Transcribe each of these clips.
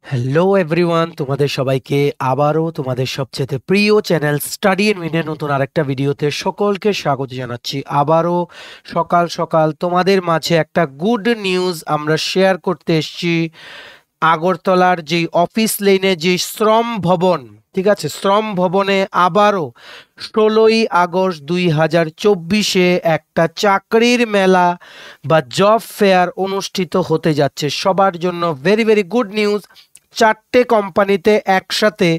Hello everyone, তোমাদের সবাইকে আবারও তোমাদের সবচেয়ে প্রিয় চ্যানেল স্টাডি ইন উইনের নতুন আরেকটা ভিডিওতে সকলকে স্বাগত জানাচ্ছি। আবারও সকাল সকাল তোমাদের মাঝে একটা গুড নিউজ আমরা শেয়ার করতে এসেছি। আগরতলার যে অফিস লেনে যে শ্রম ভবন, ঠিক আছে, শ্রম ভবনে আবারও 16ই আগস্ট 2024 একটা চাকরির মেলা বা জব ফেয়ার অনুষ্ঠিত হতে যাচ্ছে। সবার জন্য ভেরি ভেরি গুড নিউজ। 4টে কোম্পানিতে একসাথে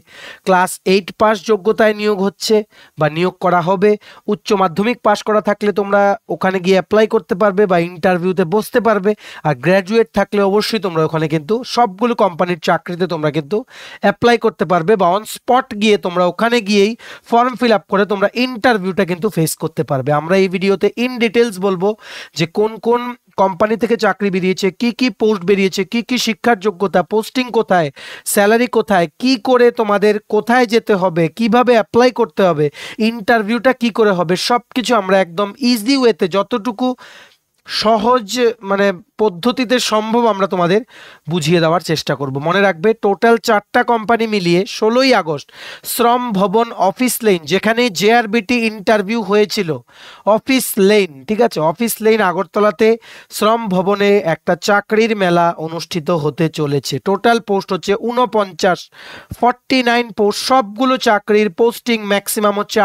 ক্লাস 8 পাস যোগ্যতায় নিয়োগ হচ্ছে বা নিয়োগ করা হবে। উচ্চ মাধ্যমিক পাস করা থাকলে তোমরা ওখানে গিয়ে অ্যাপ্লাই করতে পারবে বা ইন্টারভিউতে বসতে পারবে। আর গ্র্যাজুয়েট থাকলে অবশ্যই তোমরা ওখানে কিন্তু সবগুলো কোম্পানির চাকরিতে তোমরা কিন্তু অ্যাপ্লাই করতে পারবে বা অন স্পট গিয়ে তোমরা ওখানে গিয়েই ফর্ম ফিল আপ করে তোমরা ইন্টারভিউটা কিন্তু ফেস করতে পারবে। আমরা এই ভিডিওতে ইন ডিটেলস বলবো যে কোন কোন কোম্পানি থেকে চাকরি বেরিয়েছে, কি কি পোস্ট বেরিয়েছে, কি কি শিক্ষার যোগ্যতা, পোস্টিং কোথায়, স্যালারি কোথায়, কি করে তোমাদের কোথায় যেতে হবে, কিভাবে অ্যাপ্লাই করতে হবে, ইন্টারভিউটা কি করে হবে, সব কিছু আমরা একদম ইজি ওয়েতে যতটুকু সহজ মানে পদ্ধতিতে সম্ভব আমরা তোমাদের বুঝিয়ে দেওয়ার চেষ্টা করব। মনে রাখবে টোটাল 4টা কোম্পানি মিলিয়ে 16ই আগস্ট শ্রম ভবন অফিস লেন, যেখানে জেআরবিটি ইন্টারভিউ হয়েছিল, অফিস লেন, ঠিক আছে, অফিস লেন আগরতলাতে শ্রম ভবনে একটা চাকরির মেলা অনুষ্ঠিত হতে চলেছে। টোটাল পোস্ট হচ্ছে 49 পোস্ট। সবগুলো চাকরির পোস্টিং ম্যাক্সিমাম হচ্ছে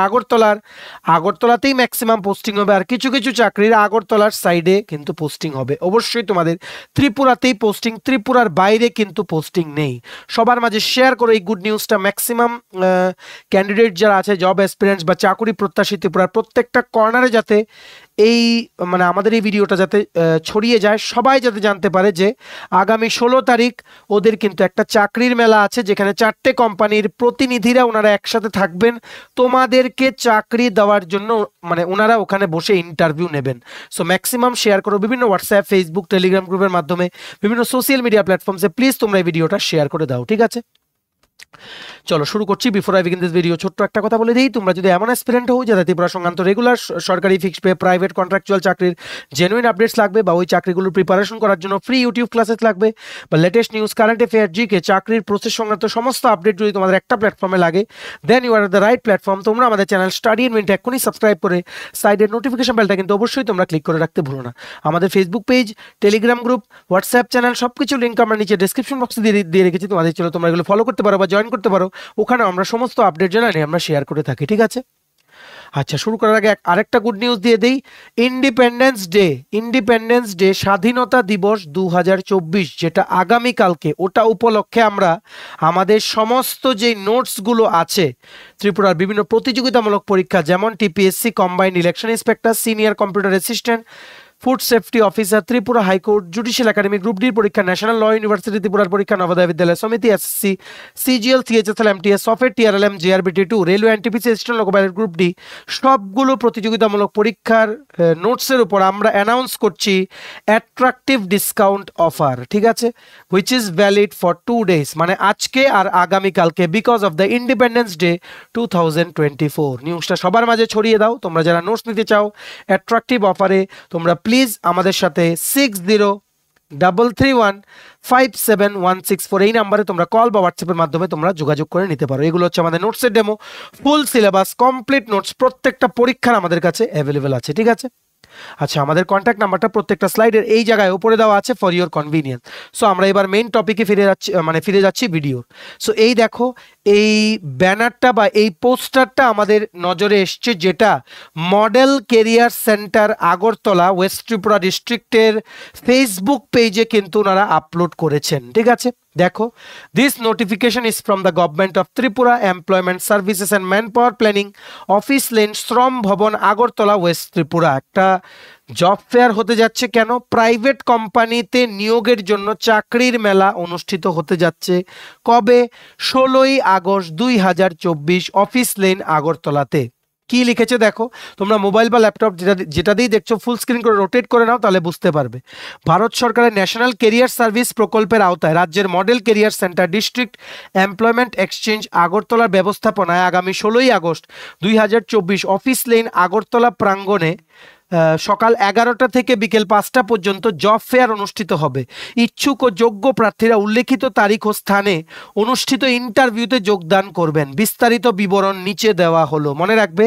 আগরতলাতেই ম্যাক্সিমাম পোস্টিং হবে। আর কিছু কিছু চাকরির আগরতলার সাইডে কিন্তু পোস্টিং হবে। অবশ্যই তোমাদের ত্রিপুরাতেই পোস্টিং, ত্রিপুরার বাইরে কিন্তু পোস্টিং নেই। সবার মাঝে শেয়ার করো এই গুড নিউজটা। ম্যাক্সিমাম ক্যান্ডিডেট যারা আছে, জব অ্যাসপিরেন্টস বা চাকরি প্রত্যাশী ত্রিপুরার প্রত্যেকটা কর্নারে যাতে এই মানে আমাদের এই ভিডিওটা যাতে ছড়িয়ে যায়, সবাই যাতে জানতে পারে যে আগামী 16 তারিখ ওদের কিন্তু একটা চাকরির মেলা আছে, যেখানে 4টে কোম্পানির প্রতিনিধিরা ওনারা একসাথে থাকবেন তোমাদেরকে চাকরি দেওয়ার জন্য। মানে ওনারা ওখানে বসে ইন্টারভিউ নেবেন। সো ম্যাক্সিমাম শেয়ার করো বিভিন্ন হোয়াটসঅ্যাপ, ফেসবুক, টেলিগ্রাম গ্রুপের মাধ্যমে, বিভিন্ন সোশ্যাল মিডিয়া প্ল্যাটফর্মসে প্লিজ তোমরা এই ভিডিওটা শেয়ার করে দাও, ঠিক আছে? চলো শুরু করছি। Before I begin this video ছোট্ট একটা কথা বলে দিই, তোমরা যদি এমন অ্যাসপিরেন্ট হও যাতে ত্রিপুরা সংক্রান্ত রেগুলার সরকারি ফিক্সড পে, প্রাইভেট কন্ট্রাকচুয়াল চাকরির জেনুইন আপডেটস লাগবে বা ওই চাকরিগুলোর প্রিপারেশন করার জন্য ফ্রি ইউটিউব ক্লাসেস লাগবে বা latest news, current affair, GK, চাকরির প্রসেস সংক্রান্ত সমস্ত আপডেট যদি তোমাদের একটা প্ল্যাটফর্মে লাগে, then you are the right platform. তোমরা আমাদের চ্যানেল স্টাডি ইন মিনিট এক্ষুনি সাবস্ক্রাইব করে সাইডের নোটিফিকেশন বেলটা কিন্তু অবশ্যই তোমরা ক্লিক করে রাখতে ভুলো না। আমাদের Facebook page, Telegram group, WhatsApp channel সবকিছু লিঙ্ক আমরা নিচে ডেসক্রিপশন বক্সে দিয়ে রেখেছি। তোমাদের চলো তোমরা এগুলো ফলো করতে পারো বা জয়েন করতে পারো। ওখানে আমরা সমস্ত আপডেট জানাই আমরা শেয়ার করে থাকি, ঠিক আছে? আচ্ছা, শুরু করার আগে আরেকটা গুড নিউজ দিয়ে দেই। ইন্ডিপেন্ডেন্স ডে স্বাধীনতা দিবস 2024 যেটা আগামীকালকে, ওটা উপলক্ষে আমরা আমাদের সমস্ত যে নোটসগুলো আছে ত্রিপুরার বিভিন্ন প্রতিযোগিতামূলক পরীক্ষা, যেমন TPSC combined election inspector, senior computer assistant, food safety officer, Tripura high court, judicial academy, group ডির পরীক্ষা, ন্যাশনাল ল ইউনিভার্সিটি ত্রিপুরার পরীক্ষা, Navodaya Vidyalaya Samiti, SSC, CGL, CHSL, MTS, software, TRLM, JRBT two, railway, NTPC, assistant loco pilot, group D, সবগুলো প্রতিযোগিতামূলক পরীক্ষার নোটসের উপর আমরা announce করছি অ্যাট্রাকটিভ ডিসকাউন্ট অফার, ঠিক আছে, which is valid for 2 days, মানে আজকে আর আগামীকালকে, because of the independence day 2024। নিউজটা সবার মাঝে ছড়িয়ে দাও। তোমরা যারা নোটস নিতে চাও অ্যাট্রাকটিভ অফারে, তোমরা প্লিজ আমাদের সাথে 6033157164 এই নাম্বারে তোমরা কল বা হোয়াটসঅ্যাপের মাধ্যমে তোমরা যোগাযোগ করে নিতে পারো। এগুলো হচ্ছে আমাদের নোটসের demo. Full syllabus, complete notes প্রত্যেকটা পরীক্ষার আমাদের কাছে অ্যাভেলেবেল আছে, ঠিক আছে? আচ্ছা, আমাদের কন্ট্যাক্ট নাম্বারটা প্রত্যেকটা স্লাইডের এই জায়গায় উপরে দেওয়া আছে ফর ইওর কনভিনিয়েন্স। সো আমরা এবার মেইন টপিকে ফিরে যাচ্ছি ভিডিওর। সো এই দেখো, এই ব্যানারটা বা এই পোস্টারটা আমাদের নজরে এসছে, যেটা model career centre Agartala West Tripura ডিস্ট্রিক্টের ফেসবুক পেজে কিন্তু ওনারা আপলোড করেছেন, ঠিক আছে? দেখো, this notification is from the government of Tripura employment services and man power planning, office lane, শ্রম ভবন, আগরতলা, ওয়েস্ট ত্রিপুরা। একটা জব ফেয়ার হতে যাচ্ছে। কেন? প্রাইভেট কোম্পানিতে নিয়োগের জন্য চাকরির মেলা অনুষ্ঠিত হতে যাচ্ছে। কবে? 16ই আগস্ট 2024, অফিস লেন আগরতলাতে। কি লিখেছে দেখো, তোমরা মোবাইল বা ল্যাপটপ যেটা দিয়ে দেখছো ফুল স্ক্রিন করে রোটেট করে নাও, তাহলে বুঝতে পারবে। ভারত সরকারের ন্যাশনাল কেরিয়ার সার্ভিস প্রকল্পের আওতায় রাজ্যের model career centre district employment exchange আগরতলার ব্যবস্থাপনায় আগামী 16ই আগস্ট 2024 অফিস লেন আগরতলা প্রাঙ্গণে সকাল 11টা থেকে বিকেল 5টা পর্যন্ত জব ফেয়ার অনুষ্ঠিত হবে। ইচ্ছুক ও যোগ্য প্রার্থীরা উল্লেখিত তারিখ ও স্থানে অনুষ্ঠিত ইন্টারভিউতে যোগদান করবেন। বিস্তারিত বিবরণ নিচে দেওয়া হলো। মনে রাখবে,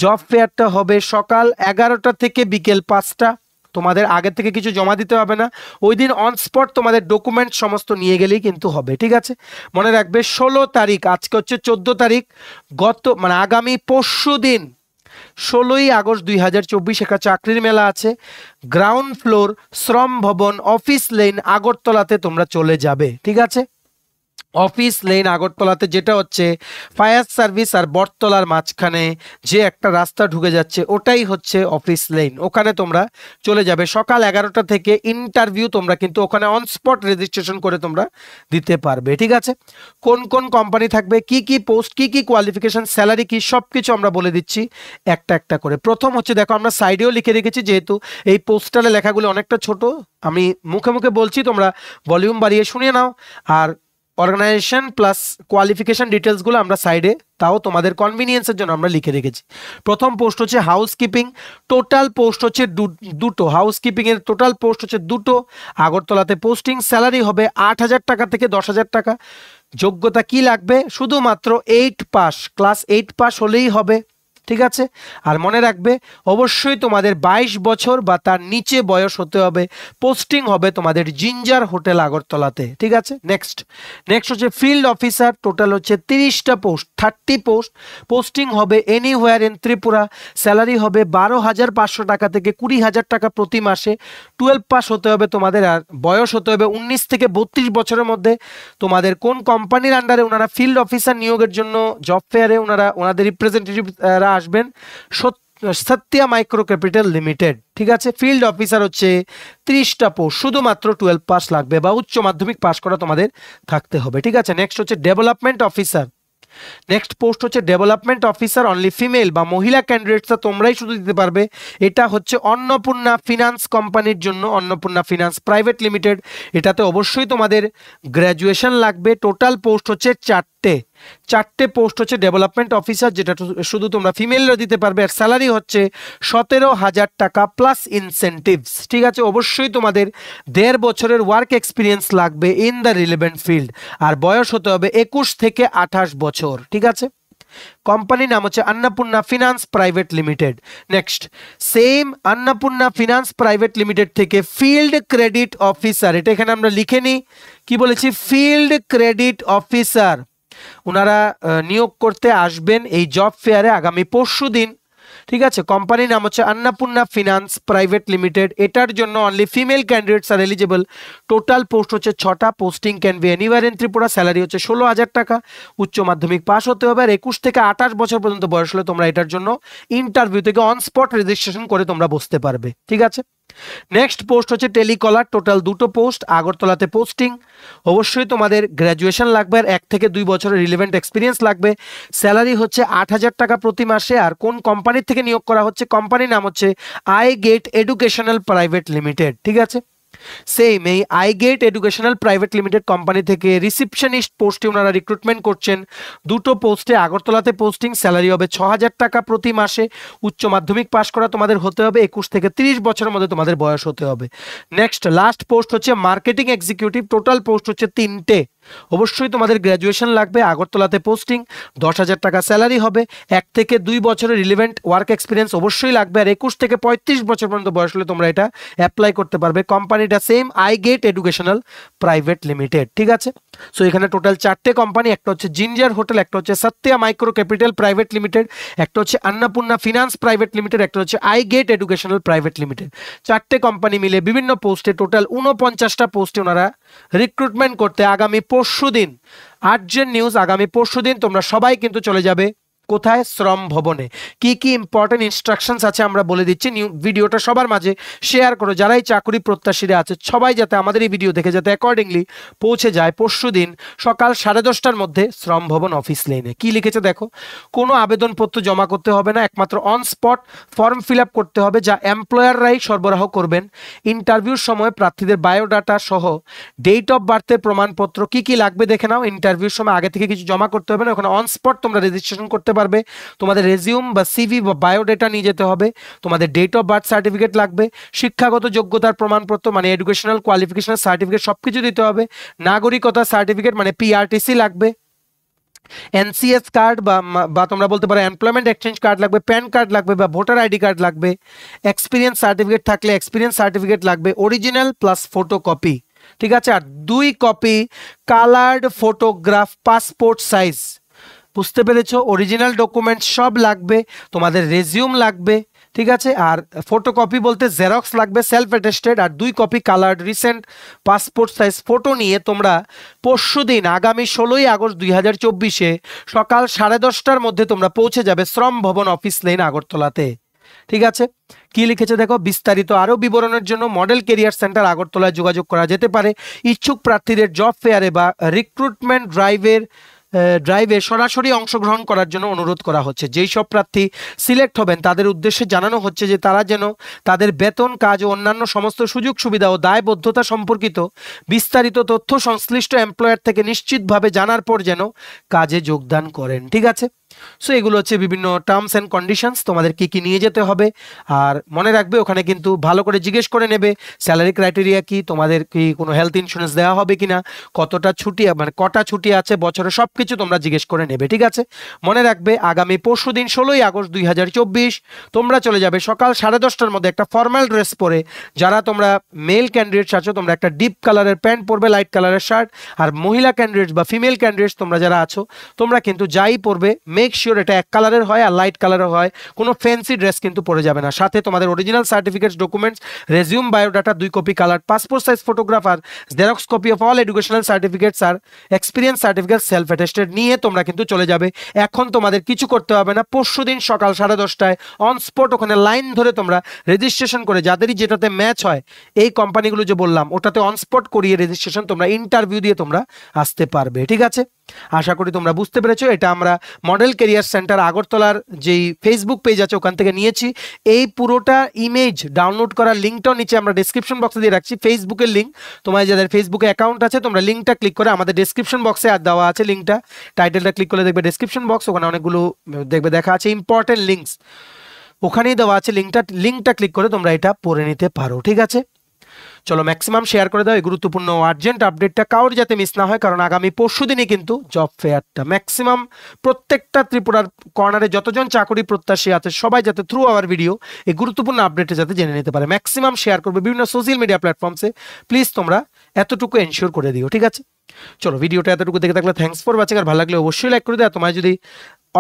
জব ফেয়ারটা হবে সকাল 11টা থেকে বিকেল 5টা। তোমাদের আগে থেকে কিছু জমা দিতে হবে না, ওই দিন অন স্পট তোমাদের ডকুমেন্ট সমস্ত নিয়ে গেলেই কিন্তু হবে। ঠিক আছে, মনে রাখবে 16 তারিখ, আজকে হচ্ছে 14 তারিখ, আগামী পরশু দিন 16ই আগস্ট 2024 একটা চাকরির মেলা আছে। গ্রাউন্ড ফ্লোর, শ্রম ভবন, অফিস লেন, আগরতলাতে তোমরা চলে যাবে। ঠিক আছে, অফিস লেন আগরতলাতে, যেটা হচ্ছে ফায়ার সার্ভিস আর বটতলার মাঝখানে যে একটা রাস্তা ঢুকে যাচ্ছে ওটাই হচ্ছে অফিস লেন। ওখানে তোমরা চলে যাবে সকাল 11টা থেকে। ইন্টারভিউ তোমরা কিন্তু ওখানে অন স্পট রেজিস্ট্রেশন করে তোমরা দিতে পারবে। ঠিক আছে, কোন কোন কোম্পানি থাকবে, কি কি পোস্ট, কি কি কোয়ালিফিকেশন, স্যালারি কি, সব কিছু আমরা বলে দিচ্ছি একটা একটা করে। প্রথম হচ্ছে, দেখো আমরা সাইডেও লিখে রেখেছি, যেহেতু এই পোস্টারে লেখাগুলো অনেকটা ছোট, আমি মুখে মুখে বলছি, তোমরা ভলিউম বাড়িয়ে শুনিয়ে নাও। আর অর্গানাইজেশন প্লাস কোয়ালিফিকেশন ডিটেলসগুলো আমরা সাইডে, তাও তোমাদের কনভিনিয়েন্সের জন্য আমরা লিখে রেখেছি। প্রথম পোস্ট হচ্ছে হাউসকিপিং, টোটাল পোস্ট হচ্ছে দুটো। হাউসকিপিংয়ের টোটাল পোস্ট হচ্ছে দুটো, আগরতলাতে পোস্টিং। স্যালারি হবে 8,000 টাকা থেকে 10,000 টাকা। যোগ্যতা কি লাগবে, শুধুমাত্র 8 পাস, ক্লাস 8 পাস হলেই হবে। ঠিক আছে, আর মনে রাখবে অবশ্যই তোমাদের 22 বছর বা তার নিচে বয়স হতে হবে। পোস্টিং হবে তোমাদের জিঞ্জার হোটেল আগরতলাতে। ঠিক আছে, নেক্সট হচ্ছে ফিল্ড অফিসার, টোটাল হচ্ছে 30টা পোস্ট, 30 পোস্ট। পোস্টিং হবে এনিহোয়ার ইন ত্রিপুরা। স্যালারি হবে 12,500 টাকা থেকে 20,000 টাকা প্রতি মাসে। 12 পাস হতে হবে তোমাদের, আর বয়স হতে হবে 19 থেকে 32 বছরের মধ্যে। তোমাদের কোন কোম্পানির আন্ডারে ওনারা ফিল্ড অফিসার নিয়োগের জন্য জব ফেয়ারে ওনাদের রিপ্রেজেন্টেটিভরা আসবেন, সত্যা মাইক্রো ক্যাপিটাল লিমিটেড। ঠিক আছে, ফিল্ড অফিসার হচ্ছে 30টা পোস্ট, শুধুমাত্র 12 পাস লাগবে বা উচ্চ মাধ্যমিক পাস করা তোমাদের থাকতে হবে। ঠিক আছে, নেক্সট হচ্ছে ডেভেলপমেন্ট অফিসার। নেক্সট পোস্ট হচ্ছে ডেভেলপমেন্ট অফিসার, অনলি ফিমেল বা মহিলা ক্যান্ডিডেটসরা তোমরাই শুধু দিতে পারবে। এটা হচ্ছে অন্নপূর্ণা ফিনান্স কোম্পানির জন্য, অন্নপূর্ণা ফিনান্স প্রাইভেট লিমিটেড। এটাতে অবশ্যই তোমাদের গ্র্যাজুয়েশন লাগবে। টোটাল পোস্ট হচ্ছে 4টে পোস্ট হচ্ছে ডেভেলপমেন্ট অফিসার, যেটা শুধু তোমরা ফিমেলরা দিতে পারবে। আর স্যালারি হচ্ছে 17,000 টাকা প্লাস ইনসেন্টিভস। ঠিক আছে, অবশ্যই তোমাদের 1.5 বছরের ওয়ার্ক এক্সপিরিয়েন্স লাগবে ইন দ্য রিলেভেন্ট ফিল্ড, আর বয়স হতে হবে 21 থেকে 28 বছর। ঠিক আছে, কোম্পানির নাম হচ্ছে Annapurna finance private limited. Next, same Annapurna finance private limited থেকে ফিল্ড ক্রেডিট অফিসার, এটা এখানে আমরা লিখে নিই, কি বলেছি, ফিল্ড ক্রেডিট অফিসার। ওনারা নিয়োগ করতে আসবেন এই জব ফেয়ারে আগামী পরশু দিন। ঠিক আছে, কোম্পানির নাম হচ্ছে অন্নপূর্ণা ফিনান্স প্রাইভেট লিমিটেড। এটার জন্য অনলি ফিমেল ক্যান্ডিডেটস আর এলিজিবল। টোটাল পোস্ট হচ্ছে 6টা। Posting can be anywhere in Tripura. Salary হচ্ছে 16,000 টাকা। উচ্চ মাধ্যমিক পাস হতে হবে, আর 21 থেকে 28 বছর পর্যন্ত বয়স হলে তোমরা এটার জন্য ইন্টারভিউ থেকে অন স্পট রেজিস্ট্রেশন করে তোমরা বসতে পারবে। ঠিক আছে, নেক্সট পোস্ট হচ্ছে টেলিকলার, টোটাল 2টো পোস্ট, আগরতলাতে পোস্টিং। অবশ্যই তোমাদের গ্র্যাজুয়েশন লাগবে আর 1 থেকে 2 বছরের রিলেভেন্ট এক্সপিরিয়েন্স লাগবে। স্যালারি হচ্ছে 8,000 টাকা প্রতি মাসে। আর কোন কোম্পানির থেকে নিয়োগ করা হচ্ছে, কোম্পানির নাম হচ্ছে I gate educational private limited. ঠিক আছে, সেম এই I gate educational private limited company থেকে রিসিপশনিস্ট পোস্টে ওনারা রিক্রুটমেন্ট করছেন। 2টো পোস্টে আগরতলাতে পোস্টিং। স্যালারি হবে 6,000 টাকা প্রতি মাসে। উচ্চ মাধ্যমিক পাস করা তোমাদের হতে হবে, 21 থেকে 30 বছরের মধ্যে তোমাদের বয়স হতে হবে। নেক্সট লাস্ট পোস্ট হচ্ছে মার্কেটিং এক্সিকিউটিভ। টোটাল পোস্ট হচ্ছে 3টে। অবশ্যই তোমাদের গ্র্যাজুয়েশন লাগবে। আগরতলাতে পোস্টিং, 10,000 টাকা স্যালারি হবে। 1 থেকে 2 বছরের রিলেভেন্ট ওয়ার্ক এক্সপিরিয়েন্স অবশ্যই লাগবে, আর 21 থেকে 35 বছর পর্যন্ত বয়স হলে তোমরা এটা অ্যাপ্লাই করতে পারবে। কোম্পানিটা same I gate educational private limited. ঠিক আছে, সো এখানে টোটাল 4টে কোম্পানি, একটা হচ্ছে জিঞ্জার হোটেল, একটা হচ্ছে Satya micro capital private limited, একটা হচ্ছে অন্নপূর্ণা ফিনান্স প্রাইভেট লিমিটেড, একটা হচ্ছে I gate educational private limited. 4টে কোম্পানি মিলে বিভিন্ন পোস্টে, টোটাল 49টা পোস্টে ওনারা রিক্রুটমেন্ট করতে আগামী পরশুদিন, আর্জেন্ট নিউজ, আগামী পরশুদিন তোমরা সবাই কিন্তু চলে যাবে কোথায়, শ্রম ভবনে। কি কি ইম্পর্টেন্ট ইনস্ট্রাকশনস আছে আমরা বলে দিচ্ছি। ভিডিওটা সবার মাঝে শেয়ার করো, যারাই চাকরি প্রত্যাশীরা আছে সবাই যাতে আমাদের এই ভিডিও দেখে যাতে অ্যাকর্ডিংলি পৌঁছে যায় পরশুদিন সকাল 10:30টার মধ্যে শ্রম ভবন অফিস লেনে। কি লিখেছে দেখো, কোনো আবেদনপত্র জমা করতে হবে না, একমাত্র on spot form fill up করতে হবে, যা এমপ্লয়াররাই সরবরাহ করবেন। ইন্টারভিউর সময় প্রার্থীদের বায়োডাটা সহ ডেট অফ বার্থের প্রমাণপত্র, কি কি লাগবে দেখে নাও। ইন্টারভিউর সময় আগে থেকে কিছু জমা করতে হবে না, ওখানে অন স্পট তোমরা রেজিস্ট্রেশন করতে পারবে। তোমাদের রেজিউম বা সিভি বা বায়োডেটা নিয়ে যেতে হবে, তোমাদের ডেট অফ বার্থ সার্টিফিকেট লাগবে, শিক্ষাগত যোগ্যতার প্রমাণপত্র মানে এডুকেশনাল কোয়ালিফিকেশনাল সার্টিফিকেট সবকিছু দিতে হবে, নাগরিকতা সার্টিফিকেট মানে পিআরটিসি লাগবে, এনসিএস কার্ড বা তোমরা বলতে পারো এমপ্লয়মেন্ট এক্সচেঞ্জ কার্ড লাগবে, প্যান কার্ড লাগবে বা ভোটার আইডি কার্ড লাগবে, এক্সপিরিয়েন্স সার্টিফিকেট থাকলে এক্সপিরিয়েন্স সার্টিফিকেট লাগবে, অরিজিনাল প্লাস ফটোকপি, ঠিক আছে, আর 2 copy coloured photograph passport size, বুঝতে পেরেছো? অরিজিনাল ডকুমেন্টস সব লাগবে, তোমাদের রেজিউম লাগবে, ঠিক আছে, আর ফটোকপি বলতে জেরক্স লাগবে সেলফ অ্যাটেস্টেড, আর 2 copy coloured recent passport size photo নিয়ে তোমরা পরশুদিন আগামী 16ই আগস্ট 2024 সকাল 10:30টার মধ্যে তোমরা পৌঁছে যাবে শ্রম ভবন অফিস লেন আগরতলাতে। ঠিক আছে, কি লিখেছে দেখো, বিস্তারিত আরো বিবরণের জন্য মডেল কেরিয়ার সেন্টার আগরতলায় যোগাযোগ করা যেতে পারে। ইচ্ছুক প্রার্থীদের জব ফেয়ারে বা রিক্রুটমেন্ট ড্রাইভে সরাসরি অংশগ্রহণ করার জন্য অনুরোধ করা হচ্ছে। যেই সব প্রার্থী সিলেক্ট হবেন তাদের উদ্দেশ্যে জানানো হচ্ছে যে তারা যেন তাদের বেতন, কাজ ও অন্যান্য সমস্ত সুযোগ সুবিধা ও দায়বদ্ধতা সম্পর্কিত বিস্তারিত তথ্য সংশ্লিষ্ট এমপ্লয়ার থেকে নিশ্চিতভাবে জানার পর যেন কাজে যোগদান করেন। ঠিক আছে, সো এগুলো হচ্ছে বিভিন্ন টার্মস অ্যান্ড কন্ডিশনস, তোমাদের কি কি নিয়ে যেতে হবে। আর মনে রাখবে ওখানে কিন্তু ভালো করে জিজ্ঞেস করে নেবে স্যালারি ক্রাইটেরিয়া কি, তোমাদের কি কোনো হেলথ ইন্স্যুরেন্স দেওয়া হবে কিনা, কতটা ছুটি মানে কটা ছুটি আছে বছরে, সব কিছু তোমরা জিজ্ঞেস করে নেবে। ঠিক আছে, মনে রাখবে আগামী পরশুদিন 16ই আগস্ট 2024 তোমরা চলে যাবে সকাল 10:30টার মধ্যে একটা ফর্মাল ড্রেস পরে। যারা তোমরা মেল ক্যান্ডিডেটস আছো তোমরা একটা ডিপ কালারের প্যান্ট পরবে, লাইট কালারের শার্ট, আর মহিলা ক্যান্ডিডেটস বা ফিমেল ক্যান্ডিডেটস তোমরা যারা আছো তোমরা কিন্তু যাই পরবে মেক শিওর এটা এক কালারের হয় আর লাইট কালারের হয়, কোনো ফ্যান্সি ড্রেস কিন্তু পরে যাবে না। সাথে তোমাদের original certificates, documents, resume, biodata, 2 copy colour passport size photograph আর xerox copy of all educational certificates আর এক্সপিরিয়েন্স সার্টিফিকেট সেলফ অ্যাটেস্টেড নিয়ে তোমরা কিন্তু চলে যাবে। এখন তোমাদের কিছু করতে হবে না, পরশুদিন সকাল 10:30টায় অন স্পট ওখানে লাইন ধরে তোমরা রেজিস্ট্রেশন করে যাদেরই যেটাতে ম্যাচ হয় এই কোম্পানিগুলো যে বললাম ওটাতে অন স্পট করিয়ে রেজিস্ট্রেশন তোমরা ইন্টারভিউ দিয়ে তোমরা আসতে পারবে। ঠিক আছে, আশা করি তোমরা বুঝতে পেরেছো। এটা আমরা মডেল কেরিয়ার সেন্টার আগরতলার যেই ফেসবুক পেজ আছে ওখান থেকে নিয়েছি। এই পুরোটা ইমেজ ডাউনলোড করার লিঙ্কটাও নিচে আমরা ডেসক্রিপশন বক্সে দিয়ে রাখছি, ফেসবুকের লিঙ্ক। তোমার যাদের ফেসবুকে অ্যাকাউন্ট আছে তোমরা লিঙ্কটা ক্লিক করে আমাদের ডেসক্রিপশন বক্সে আর দেওয়া আছে লিঙ্কটা, টাইটেলটা ক্লিক করলে দেখবে ডেসক্রিপশন বক্স, ওখানে অনেকগুলো দেখবে দেখা আছে ইম্পর্টেন্ট লিঙ্কস, ওখানেই দেওয়া আছে লিঙ্কটা ক্লিক করে তোমরা এটা পড়ে নিতে পারো। ঠিক আছে, চলো ম্যাক্সিমাম শেয়ার করে দাও এই গুরুত্বপূর্ণ আর্জেন্ট আপডেটটা, কারোর যাতে মিস না হয়, কারণ আগামী পরশুদিনই কিন্তু জব ফেয়ারটা। ম্যাক্সিমাম প্রত্যেকটা ত্রিপুরার কর্নারে যতজন চাকরি প্রত্যাশী আছে সবাই যাতে থ্রু আওয়ার ভিডিও এই গুরুত্বপূর্ণ আপডেটটা যাতে জেনে নিতে পারে। ম্যাক্সিমাম শেয়ার করবে বিভিন্ন সোশ্যাল মিডিয়া প্ল্যাটফর্মসে, প্লিজ তোমরা এতটুকু এনশিওর করে দিও। ঠিক আছে, চলো ভিডিওটা এতটুকু দেখে থাকলে থ্যাঙ্কস ফর ওয়াচিং, আর ভালো লাগলে অবশ্যই লাইক করে দেওয়া। তোমার যদি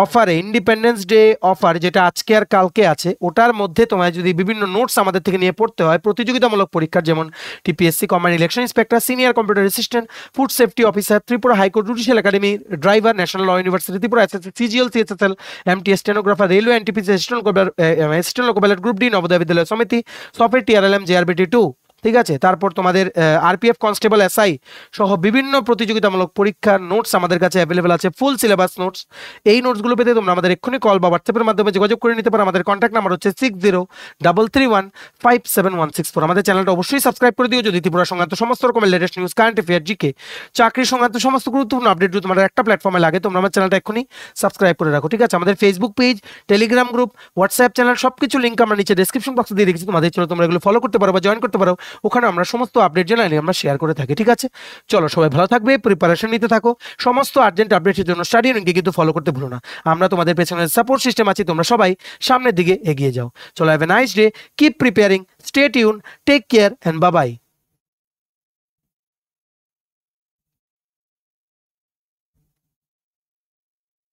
অফারে ইন্ডিপেন্ডেন্স ডে অফার যেটা আজকে আর কালকে আছে ওটার মধ্যে তোমায় যদি বিভিন্ন নোটস আমাদের থেকে নিয়ে পড়তে হয় প্রতিযোগিতামূলক পরীক্ষার, যেমন TPSC command election inspector, senior computer assistant, food safety officer, Tripura high court judicial academy driver, national law university Tripura, SSC, CGL, CSSL, MTS, stenographer, railway, NTPC, assistant loco pilot, group D, Navodaya Vidyalaya Samiti, software, TRLM, JRBT 2। ঠিক আছে, তারপর তোমাদের RPF constable, SI সহ বিভিন্ন প্রতিযোগিতামূলক পরীক্ষার notes আমাদের কাছে অ্যাভেলেবেল আছে, ফুল সিলেবাস নোটস। এই নোটসগুলো পেতে তোমরা আমাদের এক্ষুনি কল বা হোয়াটসঅ্যাপের মাধ্যমে যোগাযোগ করে নিতে পারো। আমাদের কন্ট্যাক্ট নাম্বার হচ্ছে 6033157164। আমাদের চ্যানেলটা অবশ্যই সাবস্ক্রাইব করে দিও যদি ত্রিপুরা সংক্রান্ত সমস্ত রকমের latest news, current affair, GK, চাকরি সংক্রান্ত সমস্ত গুরুত্বপূর্ণ আপডেট যদি তোমাদের একটা প্ল্যাটফর্মে লাগে তোমরা আমার চ্যানেলটা এক্ষুনি সাবস্ক্রাইব করে রাখো। ঠিক আছে, আমাদের Facebook page, Telegram group, WhatsApp channel সবকিছু লিঙ্ক আমরা নিচে ডেসক্রিপশন বক্সে দিয়ে রেখেছি, তোমাদের চলো তোমরা এগুলো ফলো করতে পারো বা জয়েন করতে পারো, ওখানে আমরা সমস্ত আপডেট জানাই আমরা শেয়ার করে থাকি। ঠিক আছে, চলো সবাই ভালো থাকবে, প্রিপারেশন নিতে থাকো, সমস্ত আর্জেন্ট আপডেটের জন্য স্টাডি ইউনিয়নকে কিন্তু ফলো করতে ভুলো না। আমরা তোমাদের পেছনে সাপোর্ট সিস্টেম আছি, তোমরা সবাই সামনের দিকে এগিয়ে যাও। চলো have a nice day, keep preparing, stay tune, take care and bye by.